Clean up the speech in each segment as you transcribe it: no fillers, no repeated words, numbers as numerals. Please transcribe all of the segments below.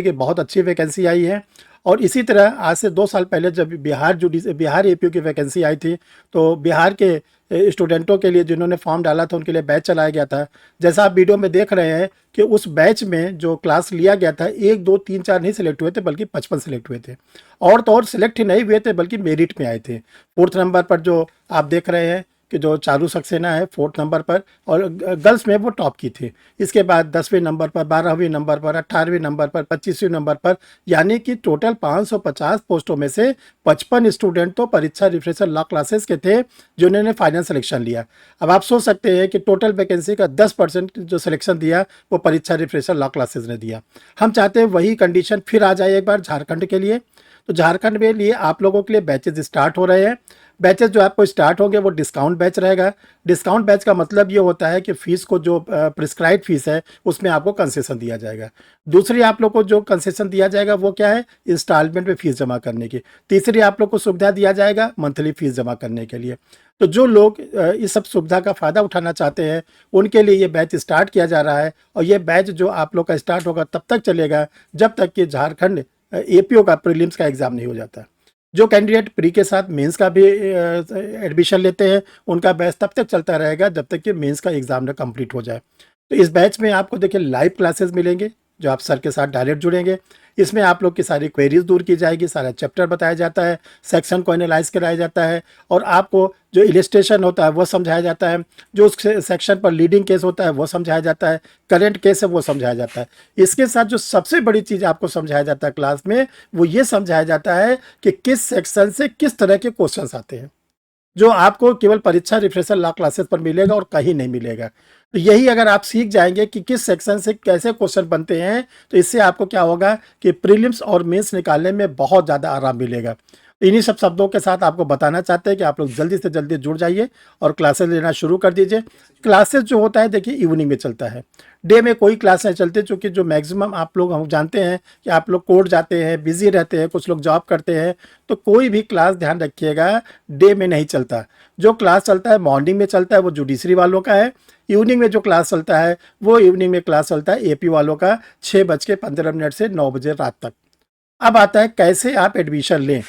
कि बहुत अच्छी वैकेंसी आई है। और इसी तरह आज से 2 साल पहले जब बिहार एपीयू की वैकेंसी आई थी, तो बिहार के स्टूडेंटों के लिए जिन्होंने फॉर्म डाला था उनके लिए बैच चलाया गया था। जैसा आप वीडियो में देख रहे हैं कि उस बैच में जो क्लास लिया गया था, 1 2 3 4 नहीं सिलेक्ट हुए थे, बल्कि 55 सिलेक्ट हुए थे। और तो और सिलेक्ट ही नहीं हुए थे, बल्कि मेरिट में आए थे। 4th नंबर पर जो आप देख रहे हैं कि जो चारू सक्सेना है 4th नंबर पर, और गर्ल्स में वो टॉप की थी। इसके बाद 10वें नंबर पर, 12वें नंबर पर, 18वें नंबर पर, 25वें नंबर पर, यानी कि टोटल 550 पोस्टों में से 55 स्टूडेंट तो परीक्षा रिफ्रेशर लॉ क्लासेस के थे जिन्होंने फाइनल सिलेक्शन लिया। अब आप सोच सकते हैं कि टोटल वैकेंसी का 10% जो सिलेक्शन दिया वो परीक्षा रिफ्रेशर लॉ क्लासेस ने दिया। हम चाहते हैं वही कंडीशन फिर आ जाए एक बार झारखंड के लिए। तो झारखंड में लिए आप लोगों के लिए बैचेज स्टार्ट हो रहे हैं। बैचेस जो आपको स्टार्ट होंगे वो डिस्काउंट बैच रहेगा। डिस्काउंट बैच का मतलब ये होता है कि फ़ीस को जो प्रिस्क्राइब फीस है उसमें आपको कंसेशन दिया जाएगा। दूसरी आप लोग को जो कंसेशन दिया जाएगा वो क्या है, इंस्टॉलमेंट में फ़ीस जमा करने की। तीसरी आप लोग को सुविधा दिया जाएगा मंथली फ़ीस जमा करने के लिए। तो जो लोग इस सब सुविधा का फ़ायदा उठाना चाहते हैं उनके लिए ये बैच स्टार्ट किया जा रहा है। और ये बैच जो आप लोग का स्टार्ट होगा तब तक चलेगा जब तक कि झारखंड एपीओ का प्रीलिम्स का एग्ज़ाम नहीं हो जाता। जो कैंडिडेट प्री के साथ मेंस का भी एडमिशन लेते हैं उनका बैच तब तक चलता रहेगा जब तक कि मेंस का एग्ज़ाम ना कंप्लीट हो जाए। तो इस बैच में आपको देखिए लाइव क्लासेस मिलेंगे जो आप सर के साथ डायरेक्ट जुड़ेंगे। इसमें आप लोग की सारी क्वेरीज दूर की जाएगी, सारा चैप्टर बताया जाता है, सेक्शन को एनालाइज कराया जाता है, और आपको जो इलस्ट्रेशन होता है वो समझाया जाता है, जो उस सेक्शन पर लीडिंग केस होता है वो समझाया जाता है, करेंट केस है वो समझाया जाता है। इसके साथ जो सबसे बड़ी चीज़ आपको समझाया जाता है क्लास में, वो ये समझाया जाता है कि किस सेक्शन से किस तरह के क्वेश्चन आते हैं, जो आपको केवल परीक्षा रिफ्रेशर लॉ क्लासेस पर मिलेगा और कहीं नहीं मिलेगा। तो यही अगर आप सीख जाएंगे कि किस सेक्शन से कैसे क्वेश्चन बनते हैं, तो इससे आपको क्या होगा कि प्रीलिम्स और मेंस निकालने में बहुत ज़्यादा आराम मिलेगा। इन्हीं सब शब्दों के साथ आपको बताना चाहते हैं कि आप लोग जल्दी से जल्दी जुड़ जाइए और क्लासेस लेना शुरू कर दीजिए। क्लासेस जो होता है देखिए इवनिंग में चलता है, डे में कोई क्लास नहीं चलती, चूँकि जो मैक्सिमम आप लोग हम जानते हैं कि आप लोग कोर्ट जाते हैं, बिजी रहते हैं, कुछ लोग जॉब करते हैं, तो कोई भी क्लास ध्यान रखिएगा डे में नहीं चलता। जो क्लास चलता है मॉर्निंग में चलता है वो जुडिशरी वालों का है। इवनिंग में जो क्लास चलता है वो इवनिंग में क्लास चलता है एपी वालों का 6:15 से 9 बजे रात तक। अब आता है कैसे आप एडमिशन लें।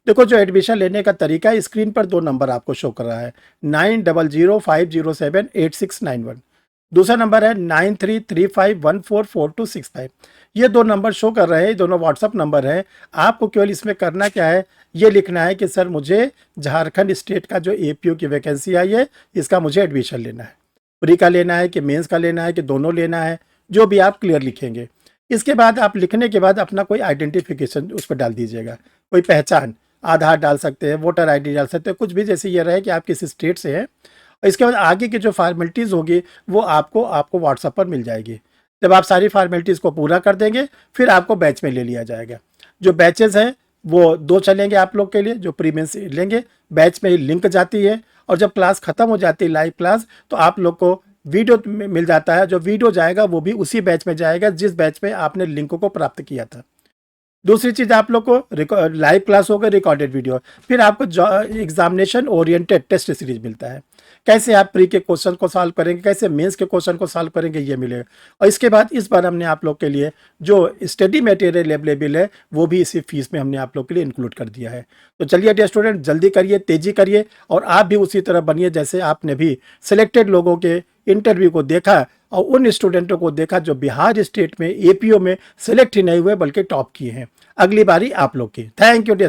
देखो जो एडमिशन लेने का तरीका है, स्क्रीन पर 2 नंबर आपको शो कर रहा है, 9005078691। दूसरा नंबर है 9335144265। ये 2 नंबर शो कर रहे हैं, दोनों व्हाट्सअप नंबर हैं। आपको केवल इसमें करना क्या है, ये लिखना है कि सर मुझे झारखंड स्टेट का जो एपीओ की वैकेंसी आई है इसका मुझे एडमिशन लेना है। प्री का लेना है कि मेंस का लेना है कि दोनों लेना है, जो भी आप क्लियर लिखेंगे। इसके बाद आप लिखने के बाद अपना कोई आइडेंटिफिकेशन उस पर डाल दीजिएगा, कोई पहचान, आधार डाल सकते हैं, वोटर आईडी डाल सकते हैं, कुछ भी जैसे ये रहे कि आप किस स्टेट से हैं। और इसके बाद आगे की जो फॉर्मेलिटीज़ होगी वो आपको व्हाट्सएप पर मिल जाएगी। जब आप सारी फॉर्मेलिटीज़ को पूरा कर देंगे फिर आपको बैच में ले लिया जाएगा। जो बैचेज़ हैं वो 2 चलेंगे आप लोग के लिए, जो प्री मेंस लेंगे बैच में ही लिंक जाती है, और जब क्लास ख़त्म हो जाती है लाइव क्लास तो आप लोग को वीडियो मिल जाता है। जो वीडियो जाएगा वो भी उसी बैच में जाएगा जिस बैच में आपने लिंक को प्राप्त किया था। दूसरी चीज़ आप लोग को लाइव क्लास होगा, रिकॉर्डेड वीडियो, फिर आपको एग्जामिनेशन ओरिएंटेड टेस्ट सीरीज मिलता है। कैसे आप प्री के क्वेश्चन को सॉल्व करेंगे, कैसे मेंस के क्वेश्चन को सॉल्व करेंगे, ये मिलेगा। और इसके बाद इस बार हमने आप लोग के लिए जो स्टडी मटेरियल अवेलेबल है वो भी इसी फीस में हमने आप लोग के लिए इंक्लूड कर दिया है। तो चलिए डियर स्टूडेंट, जल्दी करिए, तेजी करिए, और आप भी उसी तरह बनिए जैसे आपने भी सिलेक्टेड लोगों के इंटरव्यू को देखा और उन स्टूडेंटों को देखा जो बिहार स्टेट में एपीओ में सेलेक्ट ही नहीं हुए बल्कि टॉप किए हैं। अगली बारी आप लोग की। Thank you dear.